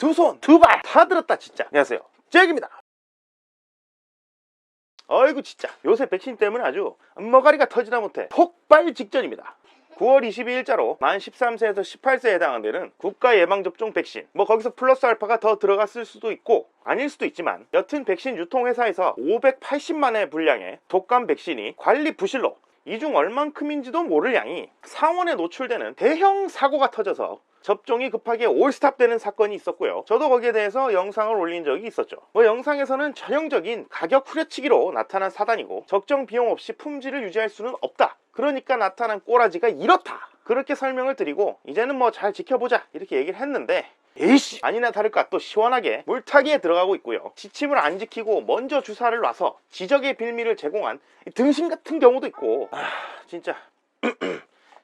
두 손, 두 발 다 들었다 진짜. 안녕하세요, 잭입니다. 어이구 진짜 요새 백신 때문에 아주 머가리가 터지다 못해 폭발 직전입니다. 9월 22일자로 만 13세에서 18세에 해당되는 국가 예방접종 백신, 뭐 거기서 플러스 알파가 더 들어갔을 수도 있고 아닐 수도 있지만, 여튼 백신 유통회사에서 580만의 분량의 독감 백신이 관리 부실로 이 중 얼만큼인지도 모를 양이 상온에 노출되는 대형 사고가 터져서 접종이 급하게 올스탑되는 사건이 있었고요. 저도 거기에 대해서 영상을 올린 적이 있었죠. 영상에서는 전형적인 가격 후려치기로 나타난 사단이고 적정 비용 없이 품질을 유지할 수는 없다, 그러니까 나타난 꼬라지가 이렇다, 그렇게 설명을 드리고 이제는 뭐 잘 지켜보자 이렇게 얘기를 했는데, 에이씨 아니나 다를까 또 시원하게 물타기에 들어가고 있고요. 지침을 안 지키고 먼저 주사를 놔서 지적의 빌미를 제공한 등신 같은 경우도 있고, 진짜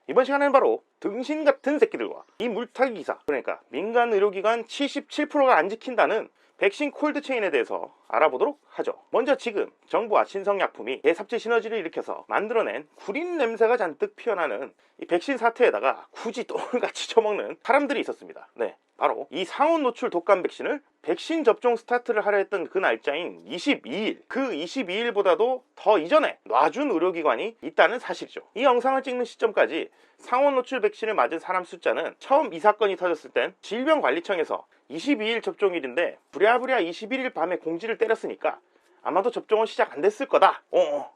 이번 시간에는 바로 등신 같은 새끼들과 이 물타기 기사, 그러니까 민간 의료기관 77%가 안 지킨다는 백신 콜드체인에 대해서 알아보도록 하죠. 먼저 지금 정부와 신성약품이 대삽질 시너지를 일으켜서 만들어낸 구린 냄새가 잔뜩 피어나는 이 백신 사태에다가 굳이 똥을같이 쳐먹는 사람들이 있었습니다. 네, 바로 이 상온 노출 독감 백신을 백신 접종 스타트를 하려 했던 그 날짜인 22일, 그 22일보다도 더 이전에 놔준 의료기관이 있다는 사실이죠. 이 영상을 찍는 시점까지 상온 노출 백신을 맞은 사람 숫자는 처음 이 사건이 터졌을 땐 질병관리청에서 22일 접종일인데 부랴부랴 21일 밤에 공지를 때렸으니까 아마도 접종은 시작 안 됐을 거다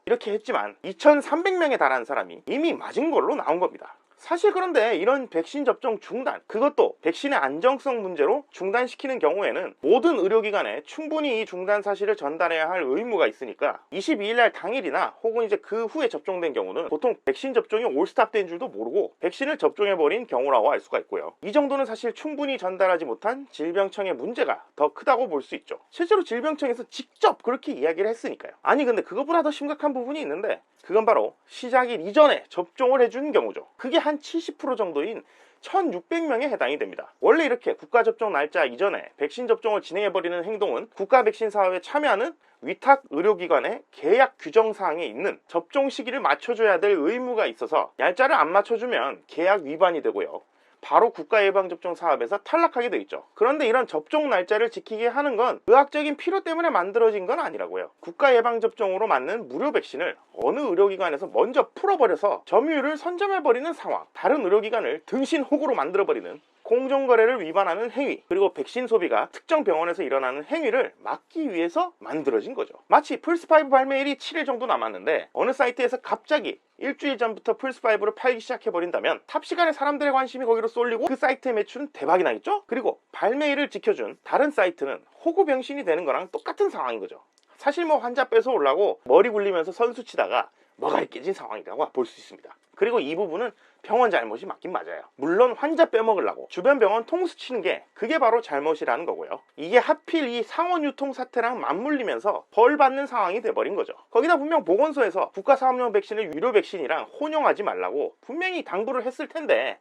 이렇게 했지만 2300명에 달하는 사람이 이미 맞은 걸로 나온 겁니다. 사실 그런데 이런 백신 접종 중단, 그것도 백신의 안정성 문제로 중단시키는 경우에는 모든 의료기관에 충분히 이 중단 사실을 전달해야 할 의무가 있으니까 22일날 당일이나 혹은 이제 그 후에 접종된 경우는 보통 백신 접종이 올스탑된 줄도 모르고 백신을 접종해버린 경우라고 할 수가 있고요. 이 정도는 사실 충분히 전달하지 못한 질병청의 문제가 더 크다고 볼 수 있죠. 실제로 질병청에서 직접 그렇게 이야기를 했으니까요. 아니 근데 그것보다 더 심각한 부분이 있는데, 그건 바로 시작일 이전에 접종을 해준 경우죠. 그게 한 70% 정도인 1600명에 해당이 됩니다. 원래 이렇게 국가접종 날짜 이전에 백신 접종을 진행해버리는 행동은 국가 백신 사업에 참여하는 위탁 의료기관의 계약 규정사항에 있는 접종 시기를 맞춰줘야 될 의무가 있어서 날짜를 안 맞춰주면 계약 위반이 되고요, 바로 국가예방접종 사업에서 탈락하게 돼 있죠. 그런데 이런 접종 날짜를 지키게 하는 건 의학적인 필요 때문에 만들어진 건 아니라고요. 국가예방접종으로 맞는 무료 백신을 어느 의료기관에서 먼저 풀어버려서 점유율을 선점해버리는 상황, 다른 의료기관을 등신 호구로 만들어버리는 공정거래를 위반하는 행위, 그리고 백신 소비가 특정 병원에서 일어나는 행위를 막기 위해서 만들어진 거죠. 마치 플스5 발매일이 7일 정도 남았는데 어느 사이트에서 갑자기 일주일 전부터 플스5를 팔기 시작해버린다면 탑시간에 사람들의 관심이 거기로 쏠리고 그 사이트의 매출은 대박이 나겠죠? 그리고 발매일을 지켜준 다른 사이트는 호구병신이 되는 거랑 똑같은 상황인 거죠. 사실 뭐 환자 뺏어오려고 머리 굴리면서 선수 치다가 머가리 깨진 상황이라고 볼 수 있습니다. 그리고 이 부분은 병원 잘못이 맞긴 맞아요. 물론 환자 빼먹으려고 주변 병원 통수 치는 게 그게 바로 잘못이라는 거고요. 이게 하필 이 상온 유통 사태랑 맞물리면서 벌 받는 상황이 돼버린 거죠. 거기다 분명 보건소에서 국가사업용 백신을 유료 백신이랑 혼용하지 말라고 분명히 당부를 했을 텐데,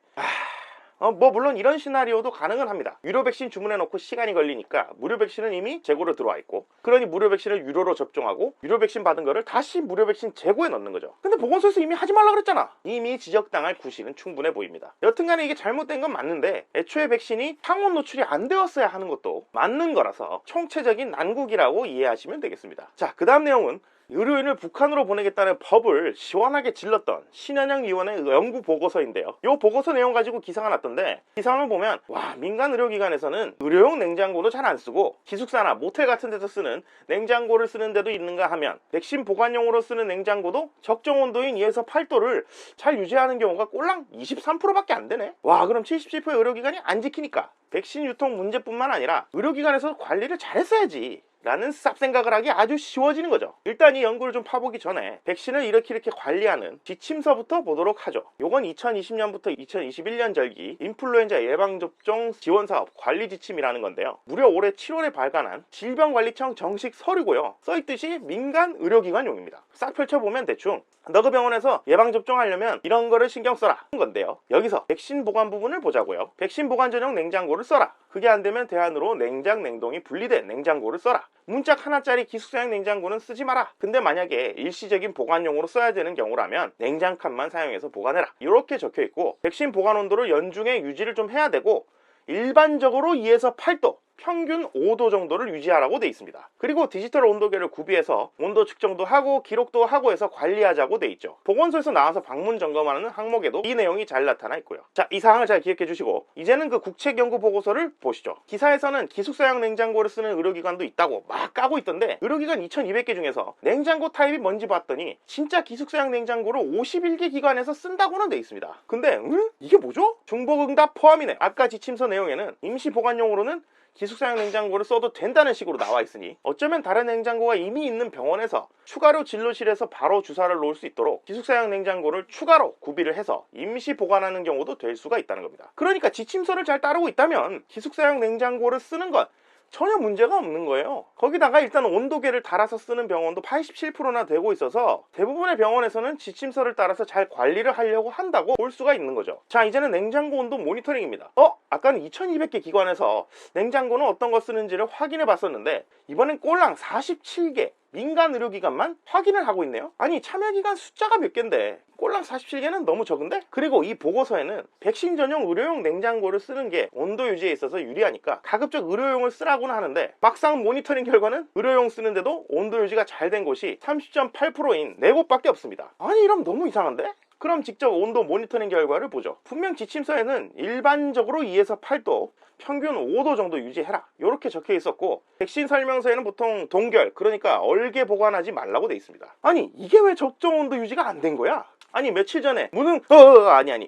뭐 물론 이런 시나리오도 가능은 합니다. 유료 백신 주문해놓고 시간이 걸리니까 무료 백신은 이미 재고로 들어와 있고, 그러니 무료 백신을 유료로 접종하고 유료 백신 받은 거를 다시 무료 백신 재고에 넣는 거죠. 근데 보건소에서 이미 하지 말라 그랬잖아. 이미 지적당할 구실은 충분해 보입니다. 여튼간에 이게 잘못된 건 맞는데, 애초에 백신이 상온 노출이 안 되었어야 하는 것도 맞는 거라서 총체적인 난국이라고 이해하시면 되겠습니다. 자, 그 다음 내용은 의료인을 북한으로 보내겠다는 법을 시원하게 질렀던 신현영 의원의 연구 보고서인데요. 이 보고서 내용 가지고 기사가 났던데, 기사를 보면 와, 민간 의료기관에서는 의료용 냉장고도 잘 안 쓰고 기숙사나 모텔 같은 데서 쓰는 냉장고를 쓰는 데도 있는가 하면 백신 보관용으로 쓰는 냉장고도 적정 온도인 2에서 8도를 잘 유지하는 경우가 꼴랑 23%밖에 안 되네. 와, 그럼 77%의 의료기관이 안 지키니까 백신 유통 문제뿐만 아니라 의료기관에서 관리를 잘했어야지 라는 쌉생각을 하기 아주 쉬워지는 거죠. 일단 이 연구를 좀 파보기 전에 백신을 이렇게 관리하는 지침서부터 보도록 하죠. 요건 2020년부터 2021년 절기 인플루엔자 예방접종 지원사업 관리지침이라는 건데요, 무려 올해 7월에 발간한 질병관리청 정식 서류고요, 써있듯이 민간 의료기관용입니다. 싹 펼쳐보면 대충 너 그 병원에서 예방접종 하려면 이런 거를 신경 써라 한 건데요, 여기서 백신 보관 부분을 보자고요. 백신 보관 전용 냉장고를 써라. 그게 안되면 대안으로 냉장 냉동이 분리된 냉장고를 써라. 문짝 하나짜리 기숙사용 냉장고는 쓰지 마라. 근데 만약에 일시적인 보관용으로 써야 되는 경우라면 냉장칸만 사용해서 보관해라. 이렇게 적혀있고, 백신 보관 온도를 연중에 유지를 좀 해야 되고 일반적으로 2에서 8도, 평균 5도 정도를 유지하라고 돼 있습니다. 그리고 디지털 온도계를 구비해서 온도 측정도 하고 기록도 하고 해서 관리하자고 돼 있죠. 보건소에서 나와서 방문 점검하는 항목에도 이 내용이 잘 나타나 있고요. 자, 이 사항을 잘 기억해 주시고 이제는 그 국책 연구 보고서를 보시죠. 기사에서는 기숙사용 냉장고를 쓰는 의료기관도 있다고 막 까고 있던데 의료기관 2200개 중에서 냉장고 타입이 뭔지 봤더니 진짜 기숙사용 냉장고를 51개 기관에서 쓴다고는 돼 있습니다. 근데 이게 뭐죠? 중복응답 포함이네. 아까 지침서 내용에는 임시 보관용으로는 기숙사용 냉장고를 써도 된다는 식으로 나와 있으니 어쩌면 다른 냉장고가 이미 있는 병원에서 추가로 진료실에서 바로 주사를 놓을 수 있도록 기숙사용 냉장고를 추가로 구비를 해서 임시 보관하는 경우도 될 수가 있다는 겁니다. 그러니까 지침서를 잘 따르고 있다면 기숙사용 냉장고를 쓰는 건 전혀 문제가 없는 거예요. 거기다가 일단 온도계를 달아서 쓰는 병원도 87%나 되고 있어서 대부분의 병원에서는 지침서를 따라서 잘 관리를 하려고 한다고 볼 수가 있는 거죠. 자, 이제는 냉장고 온도 모니터링입니다. 아까는 2200개 기관에서 냉장고는 어떤 거 쓰는지를 확인해 봤었는데 이번엔 꼴랑 47개 민간 의료기관만 확인을 하고 있네요. 아니, 참여기관 숫자가 몇 개인데 꼴랑 47개는 너무 적은데? 그리고 이 보고서에는 백신 전용 의료용 냉장고를 쓰는 게 온도 유지에 있어서 유리하니까 가급적 의료용을 쓰라고는 하는데 막상 모니터링 결과는 의료용 쓰는데도 온도 유지가 잘 된 곳이 30.8%인 4곳밖에 없습니다. 아니, 이러면 너무 이상한데? 그럼 직접 온도 모니터링 결과를 보죠. 분명 지침서에는 일반적으로 2에서 8도, 평균 5도 정도 유지해라 이렇게 적혀 있었고 백신 설명서에는 보통 동결, 그러니까 얼게 보관하지 말라고 돼 있습니다. 아니, 이게 왜 적정 온도 유지가 안 된 거야? 아니, 며칠 전에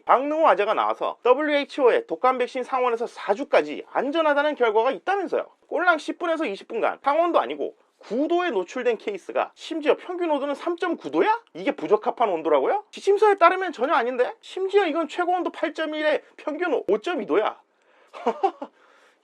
박능호 아재가 나와서 WHO의 독감 백신 상원에서 4주까지 안전하다는 결과가 있다면서요. 꼴랑 10분에서 20분간 상온도 아니고 9도에 노출된 케이스가 심지어 평균 온도는 3.9도야? 이게 부적합한 온도라고요? 지침서에 따르면 전혀 아닌데? 심지어 이건 최고 온도 8.1에 평균 5.2도야.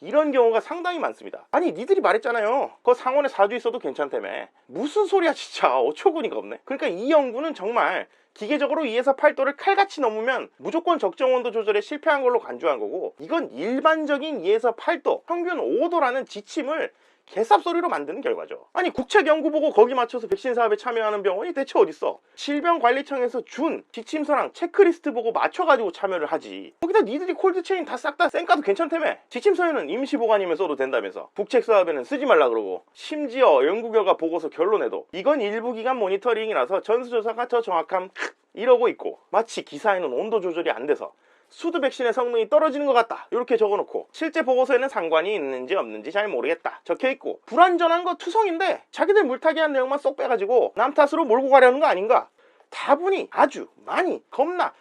이런 경우가 상당히 많습니다. 아니, 니들이 말했잖아요. 그 상온에 4주 있어도 괜찮다며. 무슨 소리야 진짜. 어처구니가 없네. 그러니까 이 연구는 정말 기계적으로 2에서 8도를 칼같이 넘으면 무조건 적정 온도 조절에 실패한 걸로 간주한 거고 이건 일반적인 2에서 8도, 평균 5도라는 지침을 개쌉소리로 만드는 결과죠. 아니, 국책 연구 보고 거기 맞춰서 백신 사업에 참여하는 병원이 대체 어딨어? 질병관리청에서 준 지침서랑 체크리스트 보고 맞춰가지고 참여를 하지. 거기다 니들이 콜드체인 다 싹 다 쌩까도 괜찮다며. 지침서에는 임시보관이면 써도 된다면서 국책 사업에는 쓰지 말라 그러고 심지어 연구결과 보고서 결론에도 이건 일부기관 모니터링이라서 전수조사가 더 정확함 이러고 있고 마치 기사에는 온도 조절이 안 돼서 수두 백신의 성능이 떨어지는 것 같다 이렇게 적어놓고 실제 보고서에는 상관이 있는지 없는지 잘 모르겠다 적혀있고 불완전한 거 투성인데 자기들 물타기 한 내용만 쏙 빼가지고 남 탓으로 몰고 가려는 거 아닌가? 다분히 아주 많이 겁나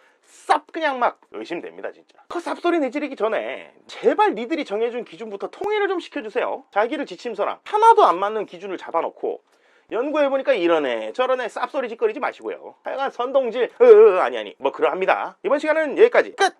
쌉 그냥 막 의심됩니다 진짜. 그 쌉소리 내지르기 전에 제발 니들이 정해준 기준부터 통일을 좀 시켜주세요. 자기들 지침서랑 하나도 안 맞는 기준을 잡아놓고 연구해보니까 이러네 저러네 쌉소리 짓거리지 마시고요. 하여간 선동질 아니 뭐 그러합니다. 이번 시간은 여기까지 끝!